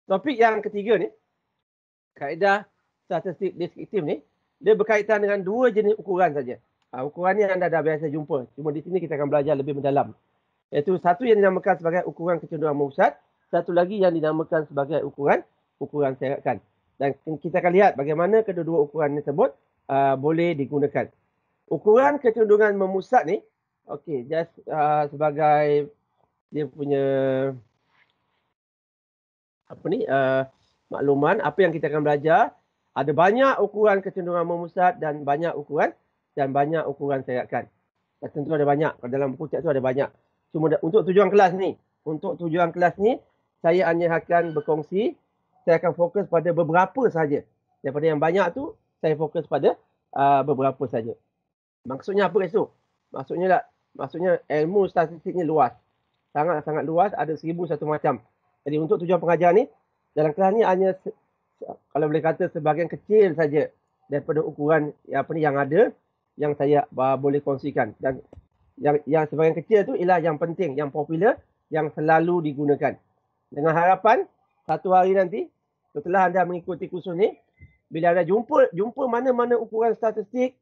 Topik yang ketiga ni, kaedah statistik deskriptif ni, dia berkaitan dengan dua jenis ukuran saja. Ukuran ni anda dah biasa jumpa. Cuma di sini kita akan belajar lebih mendalam. Iaitu satu yang dinamakan sebagai ukuran kecenderungan memusat, satu lagi yang dinamakan sebagai ukuran serakan. Dan kita akan lihat bagaimana kedua-dua ukuran tersebut boleh digunakan. Ukuran kecenderungan memusat ni, okey, just sebagai dia punya makluman apa yang kita akan belajar. Ada banyak ukuran kecenderungan memusat dan banyak ukuran serakan. Dan tentu ada banyak. Dalam buku teks tu ada banyak. Cuma untuk tujuan kelas ni, saya hanya akan berkongsi. Saya akan fokus pada beberapa saja. Daripada yang banyak tu, saya fokus pada beberapa saja. Maksudnya apa itu? Maksudnya ilmu statistik ni luas. Sangat-sangat luas. Ada 1001 macam. Jadi untuk tujuan pengajar ni, dalam kelas ni hanya kalau boleh kata sebahagian kecil saja daripada ukuran yang ada yang saya boleh kongsikan. Dan yang sebahagian kecil tu ialah yang penting, yang popular, yang selalu digunakan. Dengan harapan satu hari nanti setelah anda mengikuti kursus ni, bila anda jumpa mana-mana ukuran statistik,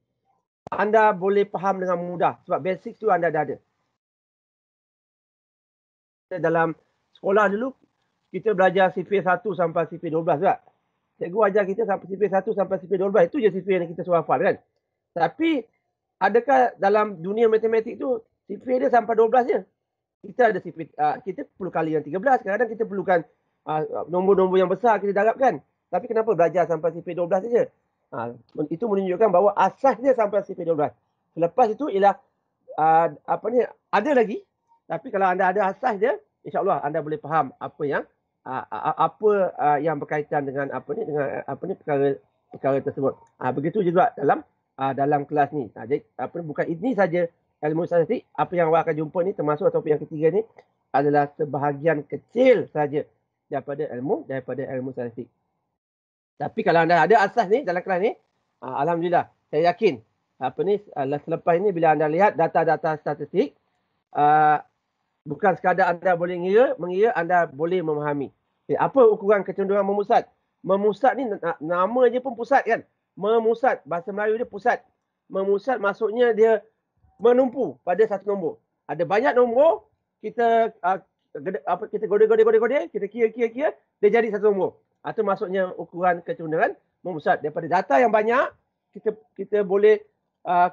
anda boleh faham dengan mudah sebab basic tu anda dah ada. Dalam sekolah dulu kita belajar sifir 1 sampai sifir 12 tak? Cikgu ajar kita sampai sifir 1 sampai sifir 12. Itu je sifir yang kita suruh hafal kan. Tapi adakah dalam dunia matematik tu sifir dia sampai 12 je? Kita ada sifir, kita perlu kali yang 13. Kadang-kadang kita perlukan nombor-nombor yang besar kita darabkan. Tapi kenapa belajar sampai sifir 12 saja? Itu menunjukkan bahawa asas dia sampai sifir 12. Selepas itu ialah ada lagi. Tapi kalau anda ada asas dia, insya-Allah anda boleh faham apa yang berkaitan dengan perkara tersebut. Begitu juga dalam kelas ni. Jadi bukan ini saja ilmu statistik. Apa yang awak akan jumpa ni termasuk topik yang ketiga ni adalah sebahagian kecil saja daripada ilmu statistik. Tapi kalau anda ada asas ni dalam kelas ni, alhamdulillah, saya yakin selepas ini bila anda lihat data-data statistik, bukan sekadar anda boleh mengira, anda boleh memahami. Apa ukuran kecenderungan memusat? Memusat ni nama je pun pusat kan? Memusat, bahasa Melayu dia pusat. Memusat maksudnya dia menumpu pada satu nombor. Ada banyak nombor, kita gode, kita kira, dia jadi satu nombor. Itu maksudnya ukuran kecenderungan memusat. Daripada data yang banyak, kita boleh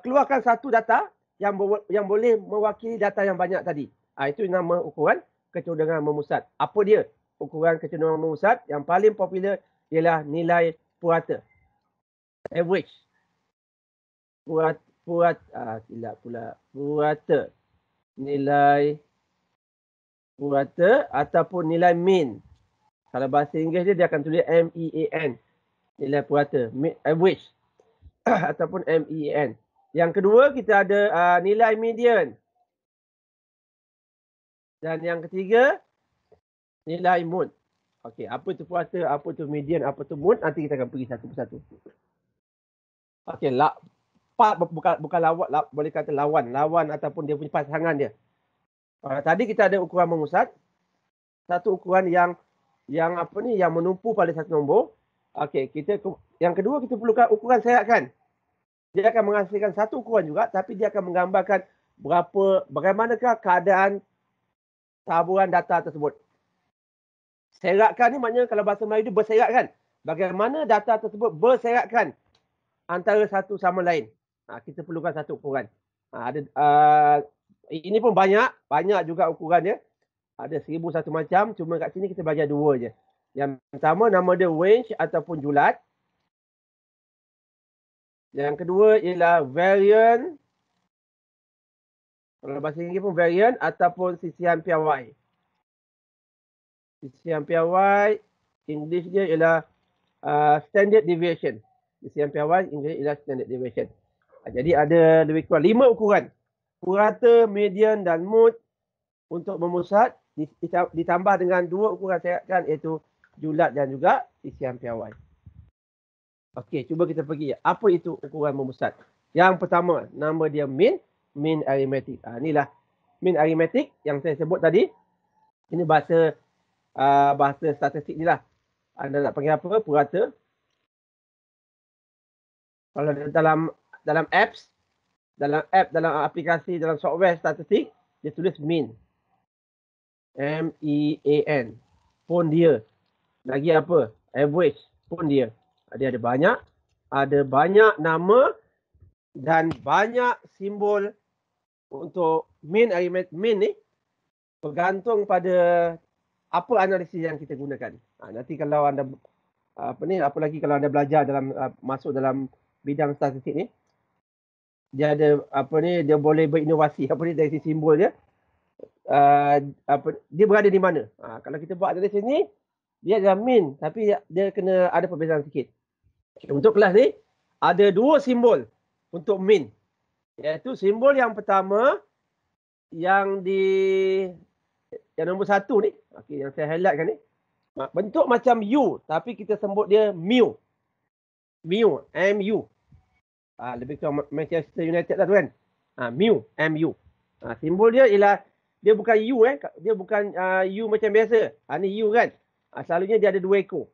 keluarkan satu data yang boleh mewakili data yang banyak tadi. Itu nama ukuran kecenderungan memusat. Apa dia ukuran kecenderungan memusat? Yang paling popular ialah nilai purata. Average. Purata. Nilai purata ataupun nilai mean. Kalau bahasa Inggeris dia akan tulis MEAN. Nilai purata. Average. Ataupun MEAN. Yang kedua kita ada nilai median. Dan yang ketiga, nilai mood. Okey, apa tu purata, apa tu median, apa tu mood, nanti kita akan pergi satu persatu. Okey, bukan lawan, boleh kata lawan ataupun dia punya pasangan dia. Tadi kita ada ukuran memusat. Satu ukuran yang menumpu pada satu nombor. Okey, yang kedua kita perlukan ukuran serakan. Dia akan menghasilkan satu ukuran juga, tapi dia akan menggambarkan bagaimanakah keadaan taburan data tersebut. Seratkan ni maknanya kalau bahasa Melayu dia berseratkan. Bagaimana data tersebut berseratkan antara satu sama lain. Kita perlukan satu ukuran. Ini pun banyak juga ukuran dia. Ada 1001 macam, cuma kat sini kita belajar dua je. Yang pertama nama dia range ataupun julat. Yang kedua ialah variant. Kalau bahasa Inggeris pun variant ataupun sisihan piawai. Sisihan piawai, English dia ialah standard deviation. Sisihan piawai, English ialah standard deviation. Jadi ada lebih kurang 5 ukuran. Purata, median dan mood untuk memusat ditambah dengan 2 ukuran serakan iaitu julat dan juga sisihan piawai. Okey, cuba kita pergi. Apa itu ukuran memusat? Yang pertama, nama dia mean arithmetic. Inilah mean arithmetic yang saya sebut tadi. Ini bahasa statistik ni lah. Anda nak panggil apa? Purata. Kalau dalam apps, dalam aplikasi, dalam software statistik, dia tulis mean. M-E-A-N. Pun dia. Lagi apa? Average. Pun dia. Dia ada banyak nama dan banyak simbol untuk mean arithmetic. Mean ni bergantung pada apa analisis yang kita gunakan. Nanti kalau anda apalagi kalau anda belajar masuk dalam bidang statistik ni, dia ada dia boleh berinovasi dari sisi simbol dia. Dia berada di mana? Kalau kita buat dari sini, dia adalah mean, tapi dia kena ada perbezaan sikit. Untuk kelas ni ada dua simbol untuk mean, iaitu simbol yang pertama yang nombor 1 ni, yang saya highlightkan ni, bentuk macam U tapi kita sebut dia mu. MU. Lebih kurang Manchester United lah tu kan. MU. Simbol dia ialah dia bukan U dia bukan U macam biasa. Ni U kan. Selalunya dia ada 2 ekor.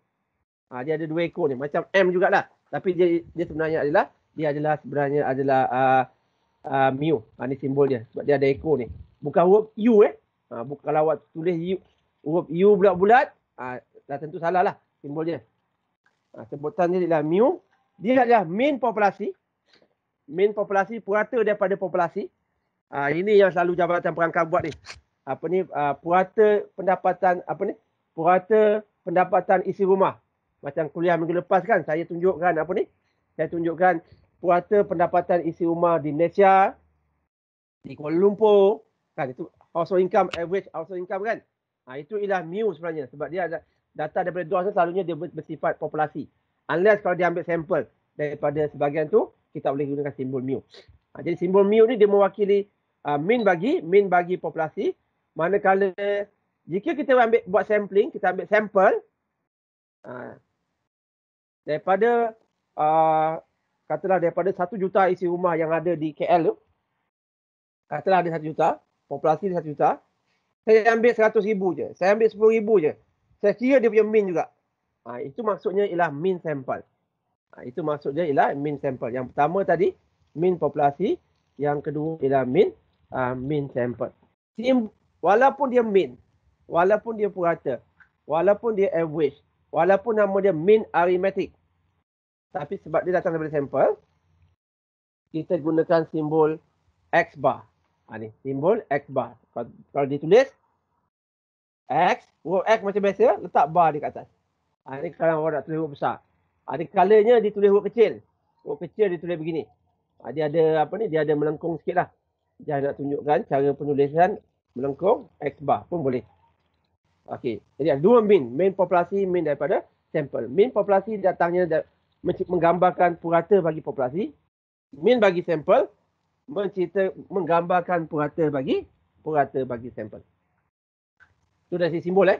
Dia ada 2 ekor ni macam M jugalah. Tapi dia sebenarnya adalah mu. Ni simbol dia sebab dia ada ekor ni. Bukan huruf U bukan kalau awak tulis U, huruf U bulat-bulat, dah tentu salah lah simbol dia. Sebutan dia adalah mu. Dia adalah mean populasi. Mean populasi, purata daripada populasi. Ini yang selalu Jabatan Perangkat buat ni. Purata pendapatan purata pendapatan isi rumah. Macam kuliah minggu lepas kan saya tunjukkan Saya tunjukkan purata pendapatan isi rumah di Malaysia, di Kuala Lumpur kan, itu household income, average household income kan. Itu ialah mu sebenarnya sebab dia ada data daripada DOS selalunya dia bersifat populasi. Unless kalau dia ambil sampel daripada sebahagian tu, kita boleh gunakan simbol mu. Jadi simbol mu ni dia mewakili mean bagi populasi. Manakala jika kita buat sampling, kita ambil sampel daripada katalah daripada 1 juta isi rumah yang ada di KL tu. Katalah ada 1 juta, populasi 1 juta. Saya ambil 100,000 je. Saya ambil 10,000 je. Saya kira dia punya mean juga. Itu maksudnya ialah mean sample. Itu maksudnya ialah mean sample. Yang pertama tadi mean populasi, yang kedua ialah mean sample. Walaupun dia mean, walaupun dia purata, walaupun dia average, walaupun nama dia mean arithmetic, tapi sebab dia datang daripada sampel, kita gunakan simbol X bar. Ni simbol X bar. Kalau ditulis X, huruf X macam biasa, letak bar di kat atas. Ni kalau orang nak tulis huruf besar. Ada kalanya ditulis huruf kecil. Huruf kecil ditulis begini. Dia ada dia ada melengkung sikit lah. Dia nak tunjukkan cara penulisan melengkung X bar pun boleh. Okey. Jadi ada dua mean populasi, mean daripada sampel. Mean populasi datangnya menggambarkan purata bagi populasi. Mean bagi sampel menggambarkan purata bagi sampel. Itu dari sisi simbol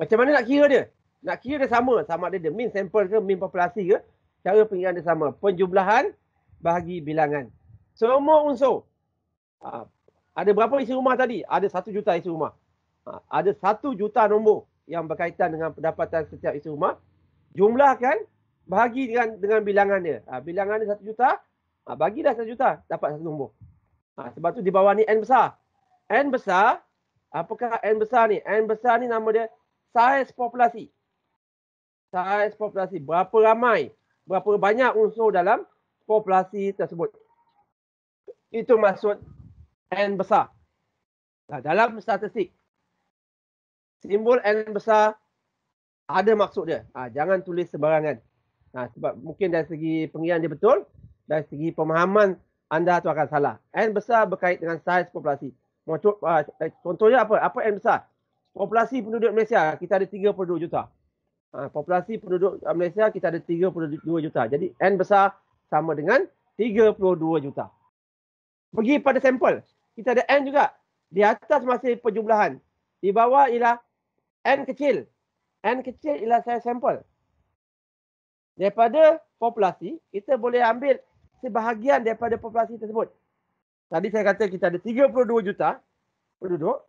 Macam mana nak kira dia? Nak kira dia sama ada dia mean sampel ke mean populasi ke, cara pengiraan dia sama. Penjumlahan bahagi bilangan. Semua unsur. Ada berapa isi rumah tadi? Ada 1 juta isi rumah. Ada 1 juta nombor yang berkaitan dengan pendapatan setiap isi rumah. Jumlahkan, bahagi dengan bilangan dia. Bilangan dia 1 juta, bagilah 1 juta, dapat 1 nombor. Sebab tu di bawah ni N besar. N besar, apakah N besar ni? N besar ni nama dia saiz populasi. Saiz populasi, berapa ramai, berapa banyak unsur dalam populasi tersebut. Itu maksud N besar. Dalam statistik, simbol N besar ada maksud dia. Jangan tulis sembarangan. Sebab mungkin dari segi pengiraan dia betul, dari segi pemahaman anda tu akan salah. N besar berkait dengan saiz populasi. Contohnya apa? Apa N besar? Populasi penduduk Malaysia kita ada 32 juta. Populasi penduduk Malaysia kita ada 32 juta. Jadi N besar sama dengan 32 juta. Pergi pada sampel. Kita ada N juga. Di atas masih penjumlahan. Di bawah ialah N kecil. N kecil ialah saiz sampel. Daripada populasi, kita boleh ambil sebahagian daripada populasi tersebut. Tadi saya kata kita ada 32 juta penduduk.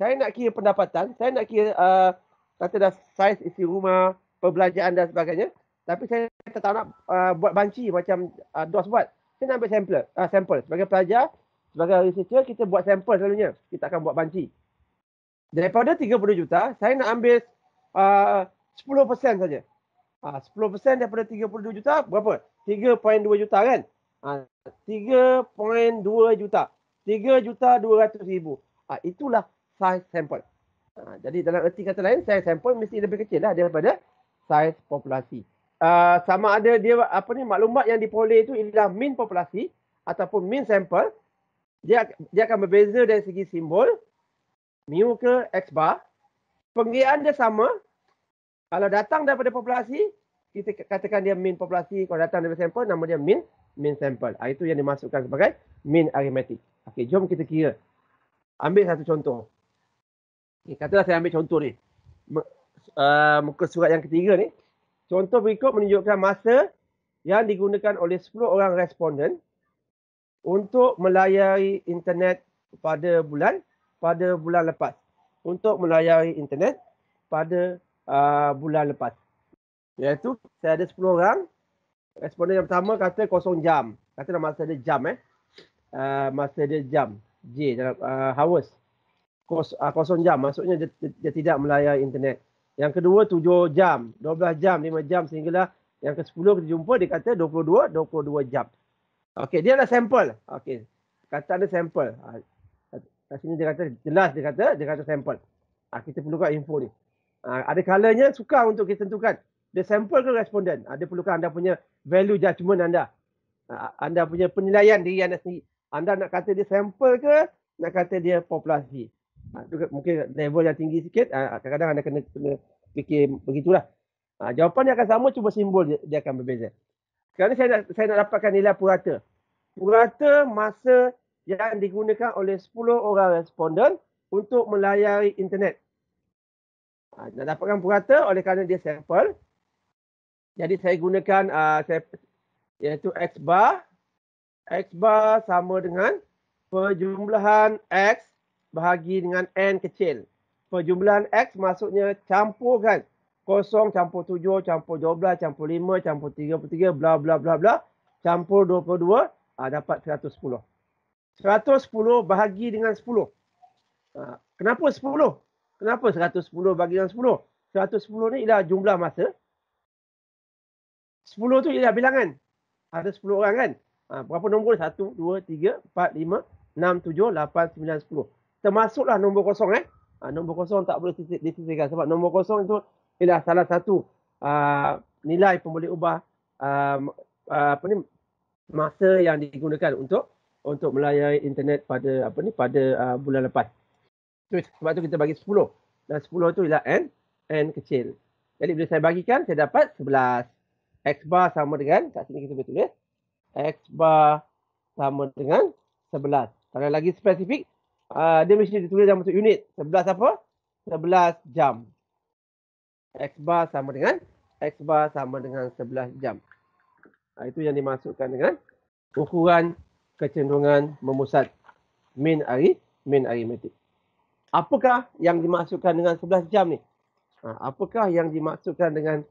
Saya nak kira pendapatan, saya nak kira kata dah saiz isi rumah, perbelanjaan dan sebagainya. Tapi saya tak nak buat banci macam DOS buat. Saya nak ambil sampel. Sebagai pelajar, sebagai researcher, kita buat sampel selalunya. Kita akan buat banci. Daripada 30 juta, saya nak ambil 10% saja. 10% daripada 32 juta, berapa? 3.2 juta kan? 3.2 juta. 3.200.000. Itulah saiz sampel. Jadi dalam erti kata lain, saiz sampel mesti lebih kecil lah daripada saiz populasi. Sama ada dia maklumat yang diperoleh itu ialah mean populasi ataupun mean sampel, dia akan berbeza dari segi simbol mu ke x bar. Penggiraan dia sama. Kalau datang daripada populasi, kita katakan dia mean populasi. Kalau datang daripada sampel, nama dia mean sampel. Itu yang dimasukkan sebagai mean arithmetic. Okey, jom kita kira. Ambil satu contoh. Katalah saya ambil contoh ni. Muka surat yang ketiga ni. Contoh berikut menunjukkan masa yang digunakan oleh 10 orang responden untuk melayari internet pada bulan lepas. Untuk melayari internet pada bulan lepas. Iaitu saya ada 10 orang. Responden yang pertama kata 0 jam. Katalah masa dia jam masa dia jam. J dalam hours. 0 jam. Maksudnya dia tidak melayari internet. Yang kedua 7 jam, 12 jam, 5 jam sehinggalah yang ke-10 kita jumpa dia kata 22 jam. Okey, dia adalah sampel. Okey. Kata ada sampel. Kat sini dia kata jelas dia kata sampel. Kita perlukan info ni. Ada kalanya sukar untuk kita tentukan dia sampel ke responden. Dia perlukan anda punya value judgement anda. Anda punya penilaian diri anda sendiri. Anda nak kata dia sampel ke nak kata dia populasi. Mungkin level yang tinggi sikit, kadang-kadang anda kena fikir begitulah. Jawapan dia akan sama, cuma simbol dia akan berbeza. Sekarang ni saya nak dapatkan nilai purata. Purata masa yang digunakan oleh 10 orang responden untuk melayari internet. Nak dapatkan purata oleh kerana dia sampel. Jadi saya gunakan iaitu X bar. X bar sama dengan perjumlahan X bahagi dengan N kecil. Perjumlahan X maksudnya campurkan 0 campur 7 campur 12 campur 5 campur 33 bla bla bla bla campur 22 dapat 110. 110 bahagi dengan 10. Kenapa 10? Kenapa 110 bagi dengan 10? 110 ni ialah jumlah masa. 10 tu ialah bilangan. Ada 10 orang kan? Berapa nombor? 1, 2, 3, 4, 5, 6, 7, 8, 9, 10. Termasuklah nombor kosong nombor kosong tak boleh disisihkan sebab nombor kosong itu ialah salah satu nilai pemboleh ubah masa yang digunakan untuk melayari internet pada bulan lepas. Sebab tu kita bagi 10 dan 10 tu ialah n kecil. Jadi bila saya bagikan saya dapat 11. X bar sama dengan kat sini kita boleh tulis X bar sama dengan 11. Kalau lagi spesifik dia mesti ditulis dalam bentuk unit. 11 apa? 11 jam. X bar sama dengan 11 jam. Itu yang dimasukkan dengan ukuran kecenderungan memusat mean arithmetic. Apakah yang dimasukkan dengan 11 jam ni? Apakah yang dimasukkan dengan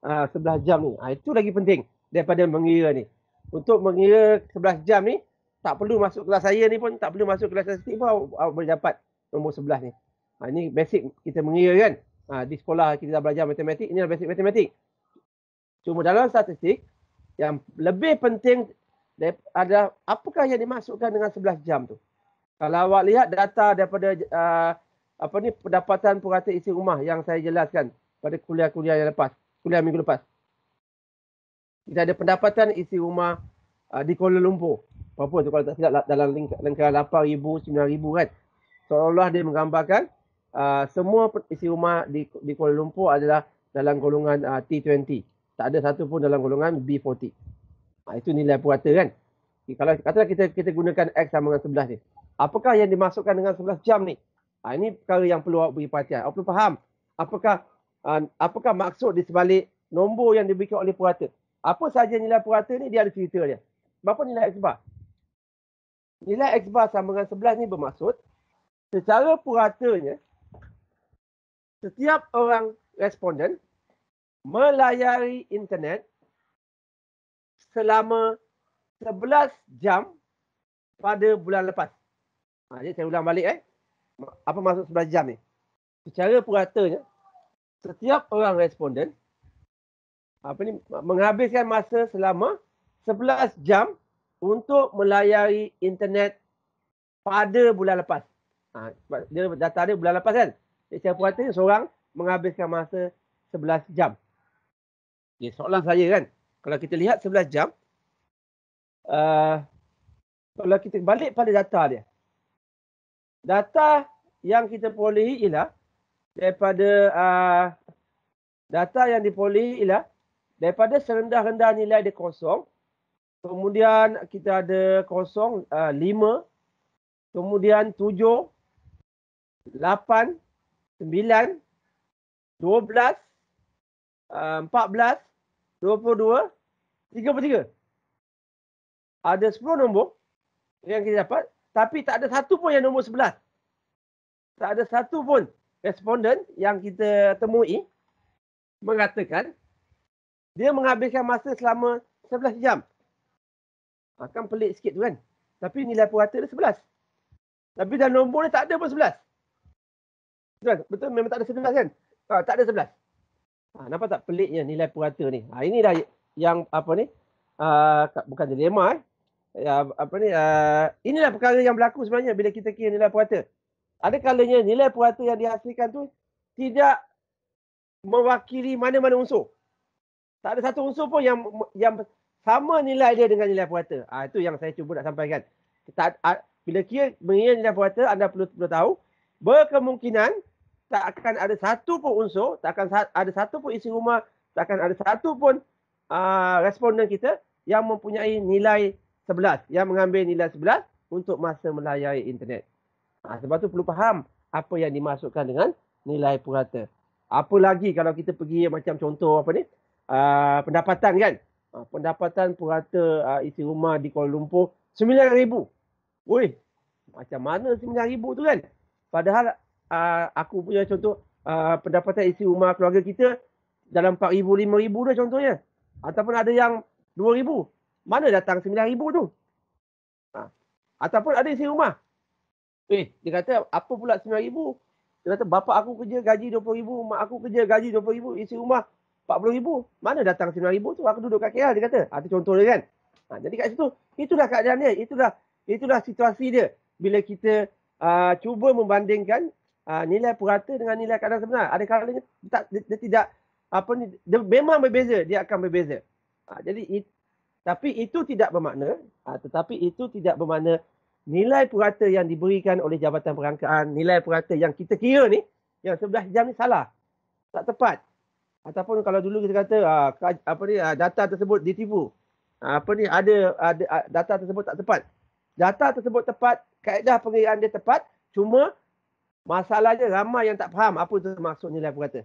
11 jam ni? Itu lagi penting daripada mengira ni. Untuk mengira 11 jam ni, tak perlu masuk kelas saya ni pun, tak perlu masuk kelas statistik pun awak boleh dapat nombor 11 ni. Ini basic kita mengira kan. Di sekolah kita dah belajar matematik, ini adalah basic matematik. Cuma dalam statistik, yang lebih penting adalah apakah yang dimasukkan dengan 11 jam tu. Kalau awak lihat data daripada pendapatan purata isi rumah yang saya jelaskan pada kuliah minggu lepas. Kita ada pendapatan isi rumah di Kuala Lumpur. Berapa tu kalau tak silap dalam lingkaran 8,000, 9,000 kan. Seolah-olah dia menggambarkan semua isi rumah di Kuala Lumpur adalah dalam golongan T20. Tak ada satu pun dalam golongan B40. Itu nilai purata kan. Kalau katalah kita gunakan X sama dengan 11 ni. Apakah yang dimasukkan dengan 11 jam ni? Ini perkara yang perlu awak beri perhatian. Awak perlu faham apakah maksud di sebalik nombor yang diberikan oleh purata. Apa sahaja nilai purata ni dia ada cerita dia. Berapa nilai X bar? Nilai X bar sama dengan 11 ni bermaksud secara puratanya setiap orang responden melayari internet selama 11 jam pada bulan lepas. Jadi saya ulang balik apa maksud 11 jam ni? Secara puratanya, setiap orang responden menghabiskan masa selama 11 jam untuk melayari internet pada bulan lepas. Dia data dia bulan lepas kan. Jadi secara puratanya seorang menghabiskan masa 11 jam. Okay, soalan saya kan, kalau kita lihat 11 jam, kalau kita balik pada data dia, data yang kita perolehi ialah daripada data yang diperolehi ialah daripada serendah-rendah nilai dia kosong, kemudian kita ada kosong 5, kemudian 7, 8, 9, 12, 14, 22, 33. Ada 10 nombor yang kita dapat, tapi tak ada satu pun yang nombor 11. Tak ada satu pun responden yang kita temui mengatakan dia menghabiskan masa selama 11 jam. Kan pelik sikit tu kan. Tapi nilai purata dia 11. Tapi dalam nombor ni tak ada pun 11. Betul memang tak ada 11 kan? Tak ada 11. Nampak tak peliknya nilai purata ni? Ini dah yang apa ni? Bukan dilema inilah perkara yang berlaku sebenarnya bila kita kira nilai purata. Ada kalanya nilai purata yang dihasilkan tu tidak mewakili mana-mana unsur. Tak ada satu unsur pun yang sama nilai dia dengan nilai purata. Itu yang saya cuba nak sampaikan. Bila mengira nilai purata, anda perlu tahu berkemungkinan tak akan ada satu pun unsur, tak akan ada satu pun isi rumah, tak akan ada satu pun responden kita yang mempunyai nilai 11, yang mengambil nilai 11 untuk masa melayari internet. Sebab tu perlu faham apa yang dimasukkan dengan nilai purata. Apa lagi kalau kita pergi macam contoh pendapatan kan. Pendapatan purata isi rumah di Kuala Lumpur 9,000. Woi, macam mana 9,000 tu kan? Padahal aku punya contoh pendapatan isi rumah keluarga kita dalam 4,000, 5,000 dah contohnya. Ataupun ada yang 2,000. Mana datang 9,000 tu? Ataupun ada isi rumah. Dia kata apa pula 9,000? Dia kata bapak aku kerja gaji 20,000, mak aku kerja gaji 20,000, isi rumah 40,000. Mana datang 9,000 tu? Aku duduk kat KL, dia kata. Itu contoh dia kan. Jadi kat situ, itulah keadaan dia. Itulah situasi dia. Bila kita cuba membandingkan nilai purata dengan nilai keadaan sebenar. Ada kalanya dia tidak dia memang berbeza, dia akan berbeza. Tapi itu tidak bermakna nilai purata yang diberikan oleh Jabatan Perangkaan, nilai purata yang kita kira ni, yang 11 jam ni salah. Tak tepat. Ataupun kalau dulu kita kata data tersebut ditipu. Data tersebut tak tepat. Data tersebut tepat, kaedah pengiraan dia tepat, cuma masalahnya ramai yang tak faham apa itu maksud nilai purata.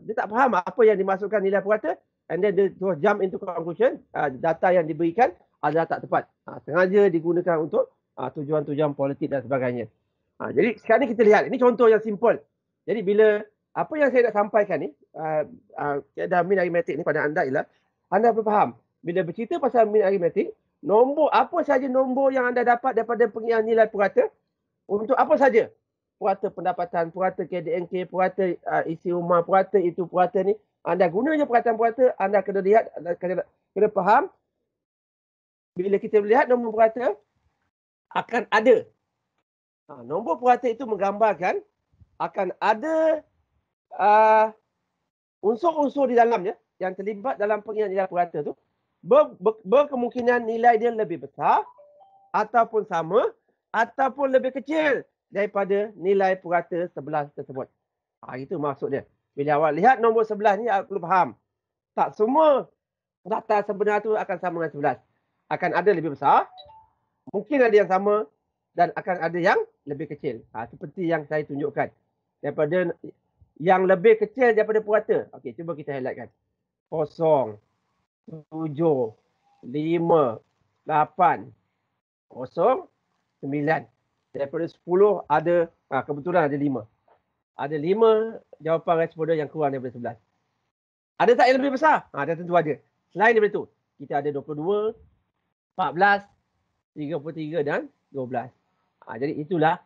Dia tak faham apa yang dimasukkan nilai purata, and then dia terus jump into conclusion, data yang diberikan adalah tak tepat. Sengaja digunakan untuk tujuan-tujuan politik dan sebagainya. Jadi sekarang ni kita lihat, ini contoh yang simple. Jadi bila apa yang saya nak sampaikan ni, kaedah min aritmetik ni pada anda ialah, anda perlu faham, bila bercerita pasal min aritmetik, nombor apa saja nombor yang anda dapat daripada pengiraan nilai purata, untuk apa saja? Purata pendapatan, purata KDNK, purata isi rumah, purata itu, purata ni. Anda guna je perkataan purata, anda kena lihat, kena faham. Bila kita melihat nombor purata, akan ada. Nombor purata itu menggambarkan akan ada unsur-unsur di dalamnya yang terlibat dalam pengiraan nilai purata tu. Berkemungkinan nilai dia lebih besar, ataupun sama, ataupun lebih kecil daripada nilai purata 11 tersebut. Itu maksud dia. Bila awak lihat nombor 11 ni, awak perlu faham. Tak semua data sebenar tu akan sama dengan 11. Akan ada lebih besar, mungkin ada yang sama, dan akan ada yang lebih kecil. Seperti yang saya tunjukkan. Daripada yang lebih kecil daripada purata. Okey, cuba kita highlightkan. 0, 7, 5, 8, 0, 9. Daripada 10 ada, kebetulan ada 5. ada 5 jawapan responden yang kurang daripada 11. Ada tak yang lebih besar? Dah tentu ada. Selain daripada tu, kita ada 22, 14, 33 dan 12. Jadi itulah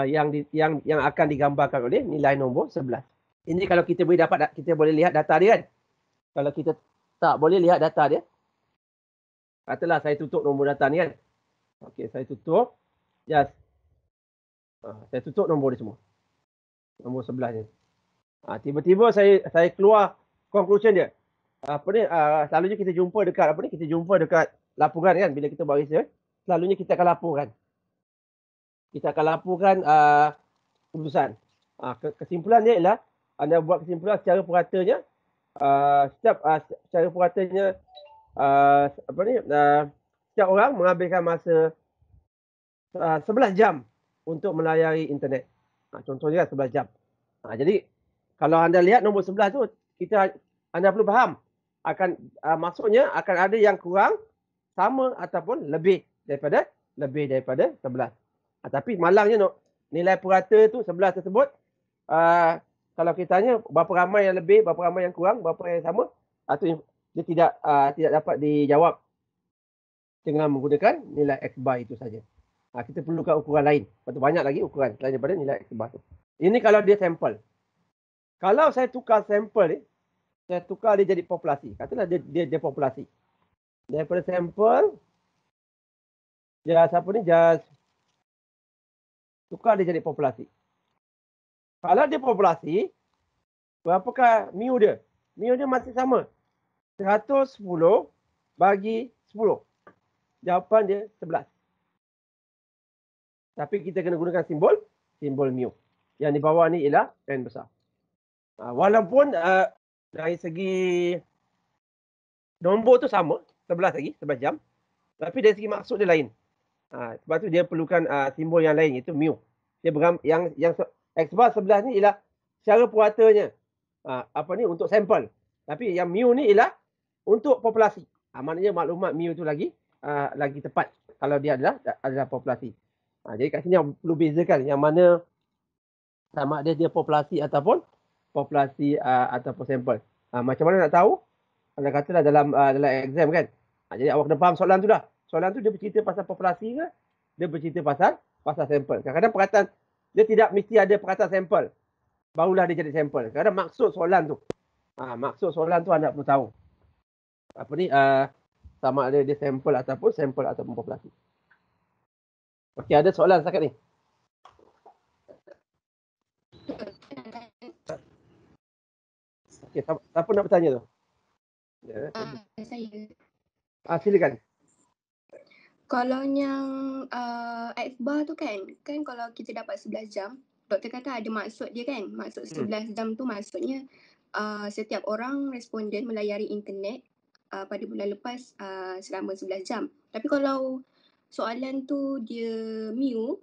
yang akan digambarkan oleh nilai nombor 11. Ini kalau kita boleh lihat data dia kan. Kalau kita tak boleh lihat data dia, katalah saya tutup nombor data ni kan. Okey, saya tutup. Just saya tutup nombor dia semua. Nombor 11 ni. Tiba-tiba saya keluar conclusion dia. Selalunya kita jumpa dekat kita jumpa dekat laporan kan, bila kita buat research, selalunya kita akan laporkan. Kita akan laporkan keputusan. Kesimpulan dia ialah anda buat kesimpulan secara puratanya, secara puratanya setiap orang menghabiskan masa 11 jam untuk melayari internet. Contohnya 11 jam. Jadi kalau anda lihat nombor 11 tu, anda perlu faham maksudnya akan ada yang kurang, sama ataupun lebih daripada 11. Tapi malangnya nilai purata tu 11 tersebut, kalau kita tanya berapa ramai yang lebih, berapa ramai yang kurang, berapa yang sama, dia tidak dapat dijawab dengan menggunakan nilai X bar itu saja. Kita perlukan ukuran lain. Banyak lagi ukuran selain daripada nilai X bar tu. Ini kalau dia sampel. Kalau saya tukar sampel ni, saya tukar dia jadi populasi. Katalah dia populasi. Daripada sampel, just tukar dia jadi populasi. Kalau dia populasi, berapakah mu dia? Mu dia masih sama. 110 bagi 10. Jawapan dia 11. Tapi kita kena gunakan simbol mu. Yang di bawah ni ialah N besar. Walaupun dari segi nombor tu sama, 11 lagi, 11 jam. Tapi dari segi maksud dia lain. Sebab tu dia perlukan simbol yang lain, iaitu mu. Yang X bar 11 ni ialah secara puratanya untuk sampel. Tapi yang mu ni ialah untuk populasi. Maknanya maklumat mu tu lagi tepat kalau dia adalah populasi. Jadi kat sini perlu bezakan yang mana sama ada dia populasi ataupun sampel. Macam mana nak tahu? Anda katalah dalam exam kan. Jadi awak kena faham soalan tu dah. Soalan tu dia bercerita pasal populasi ke? Dia bercerita pasal sampel. Kadang-kadang perkataan dia tidak mesti ada perkataan sampel. Barulah dia jadi sampel. Kadang maksud soalan tu. Maksud soalan tu anda perlu tahu. Sama ada dia sampel ataupun populasi. Okey, ada soalan setakat ni? Okey, siapa nak bertanya tu? Saya. Silakan. Kalau yang X bar tu kan kalau kita dapat 11 jam, doktor kata ada maksud dia kan. Maksud 11 jam tu maksudnya setiap orang responden melayari internet pada bulan lepas selama 11 jam. Tapi kalau soalan tu dia mu,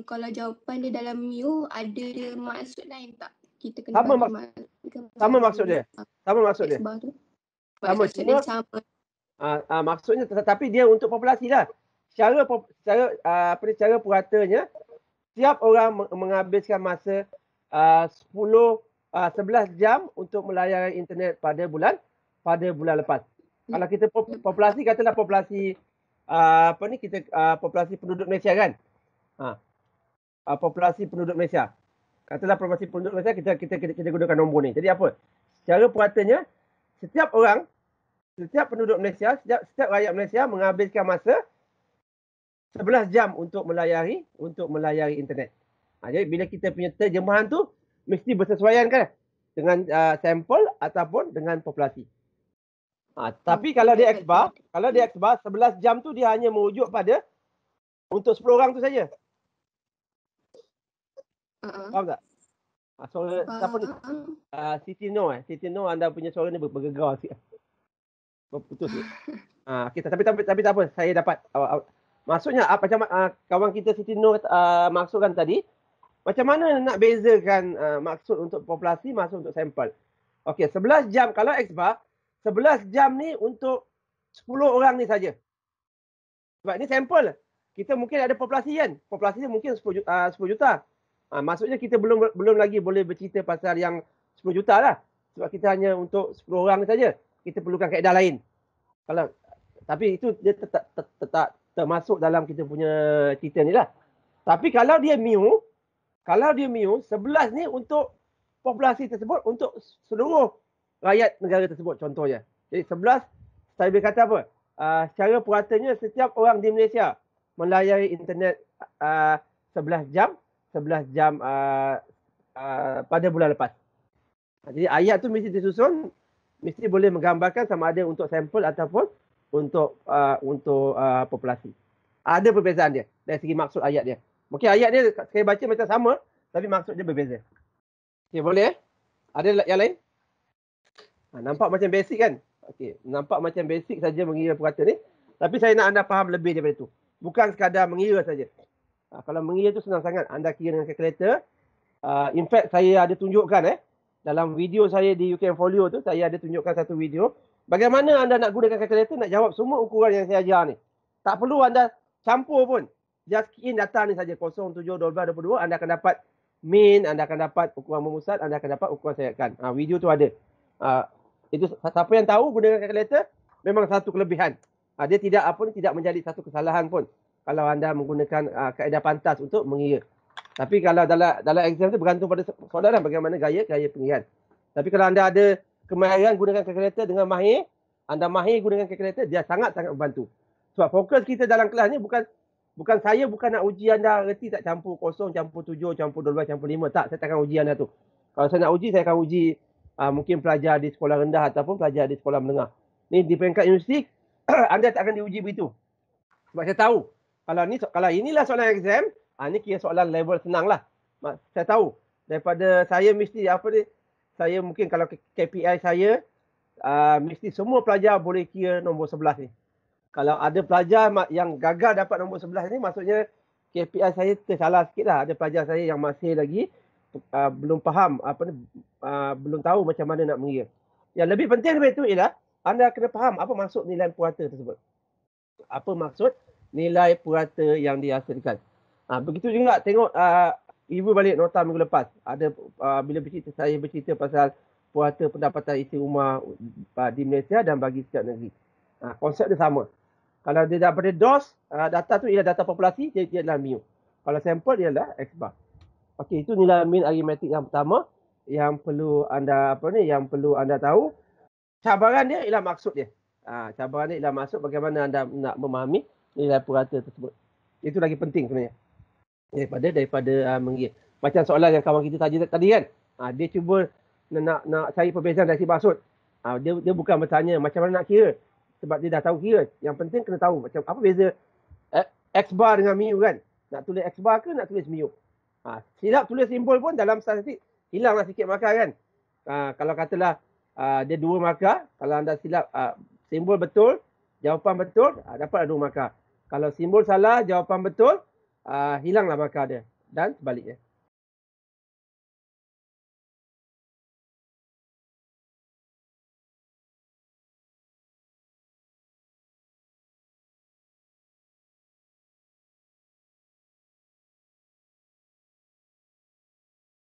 kalau jawapan dia dalam mu, ada dia maksud lain tak? Kita kena sama maksud dia. Sama maksud dia. Maksudnya sama. Maksudnya tetapi dia untuk populasi lah. Secara puratanya, setiap orang menghabiskan masa 11 jam untuk melayari internet pada bulan lepas. Kalau kita populasi, katalah populasi populasi penduduk Malaysia kan. Populasi penduduk Malaysia. Katalah populasi penduduk Malaysia, kita gunakan nombor ni. Jadi apa? Secara puratanya, setiap penduduk Malaysia, setiap rakyat Malaysia menghabiskan masa 11 jam untuk melayari internet. Jadi bila kita punya terjemahan tu mesti bersesuaian kan dengan sampel ataupun dengan populasi. Tapi kalau dia X bar, 11 jam tu dia hanya merujuk pada untuk 10 orang tu saja. Faham tak? Suara siapa ni? Siti Noh. Siti Noh, anda punya suara ni bergegar sikit. Berputus sikit. Okay, tapi tak apa. Saya dapat. Maksudnya macam kawan kita Siti Noh maksudkan tadi, macam mana nak bezakan maksud untuk populasi, maksud untuk sampel. Okey, 11 jam. Kalau X bar, 11 jam ni untuk 10 orang ni saja. Sebab ni sampel. kita mungkin ada populasi kan. Populasinya mungkin 10 juta. Maksudnya kita belum lagi boleh bercerita pasal yang 10 juta lah. Sebab kita hanya untuk 10 orang saja. Kita perlukan kaedah lain. Tapi itu dia tetap termasuk dalam kita punya cerita ni lah. Tapi kalau dia mu, 11 ni untuk populasi tersebut, untuk seluruh rakyat negara tersebut contohnya. Jadi 11, saya boleh kata apa? Secara puratanya setiap orang di Malaysia melayari internet 11 jam pada bulan lepas. Jadi ayat tu mesti disusun, mesti boleh menggambarkan sama ada untuk sampel ataupun untuk populasi. Ada perbezaan dia dari segi maksud ayat dia. Mungkin ayat dia saya baca macam sama, tapi maksud dia berbeza. Okey, boleh? Ada yang lain? Nampak macam basic kan? Okey, nampak macam basic saja mengira purata ni. Tapi saya nak anda faham lebih daripada itu. Bukan sekadar mengira saja. Kalau mengira tu senang sangat. Anda kira dengan kalkulator. In fact, saya ada tunjukkan dalam video saya di UKM Folio tu, saya ada tunjukkan satu video. Bagaimana anda nak gunakan kalkulator nak jawab semua ukuran yang saya ajar ni. Tak perlu anda campur pun. Just key in data ni saja. 0, 7, 12, 22. Anda akan dapat mean, anda akan dapat ukuran memusat, anda akan dapat ukuran sayapkan. Video tu ada. Itu siapa yang tahu gunakan kalkulator, memang satu kelebihan. Dia tidak menjadi satu kesalahan pun kalau anda menggunakan kaedah pantas untuk mengira. Tapi kalau dalam exam tu bergantung pada soalan bagaimana gaya pengiraan. Tapi kalau anda ada kemahiran gunakan kalkulator dengan mahir, anda mahir gunakan kalkulator, dia sangat-sangat membantu. Sebab fokus kita dalam kelas ni bukan nak uji anda reti tak campur 0, campur 7, campur 12, campur 5. Tak, saya takkan uji anda tu. Kalau saya nak uji, saya akan uji mungkin pelajar di sekolah rendah ataupun pelajar di sekolah menengah. Ni di peringkat universiti, anda tak akan diuji begitu. Sebab saya tahu, kalau inilah soalan exam, ni kira soalan level senang lah. Saya tahu, daripada saya mesti saya mungkin kalau KPI saya, mesti semua pelajar boleh kira nombor 11 ni. Kalau ada pelajar yang gagal dapat nombor 11 ni, maksudnya KPI saya tersalah sikit lah. Ada pelajar saya yang masih lagi belum faham, belum tahu macam mana nak mengira. Yang lebih penting daripada itu ialah anda kena faham apa maksud nilai purata tersebut. Apa maksud nilai purata yang dihasilkan. Begitu juga tengok ibu balik nota minggu lepas. Ada bila saya bercerita pasal purata pendapatan isi rumah di Malaysia dan bagi setiap negeri. Konsep dia sama. Kalau dia daripada DOS, data tu ialah data populasi, dia adalah mu. Kalau sampel dia adalah X bar. Okey, itu nilai mean aritmetik yang pertama yang perlu anda tahu. Cabaran dia ialah maksud dia. Cabaran dia ialah maksud bagaimana anda nak memahami nilai purata tersebut. Itu lagi penting sebenarnya. Daripada mengira. Macam soalan yang kawan kita tadi kan. Dia cuba nak cari perbezaan dari si maksud. Dia bukan bertanya macam mana nak kira. Sebab dia dah tahu kira. Yang penting kena tahu macam apa beza X bar dengan mu kan. Nak tulis X bar ke nak tulis mu. Silap tulis simbol pun dalam statistik hilanglah sikit markah kan. Kalau katalah dia 2 markah, kalau anda silap simbol betul, jawapan betul, dapatlah 2 markah. Kalau simbol salah, jawapan betul, hilanglah markah dia. Dan sebaliknya.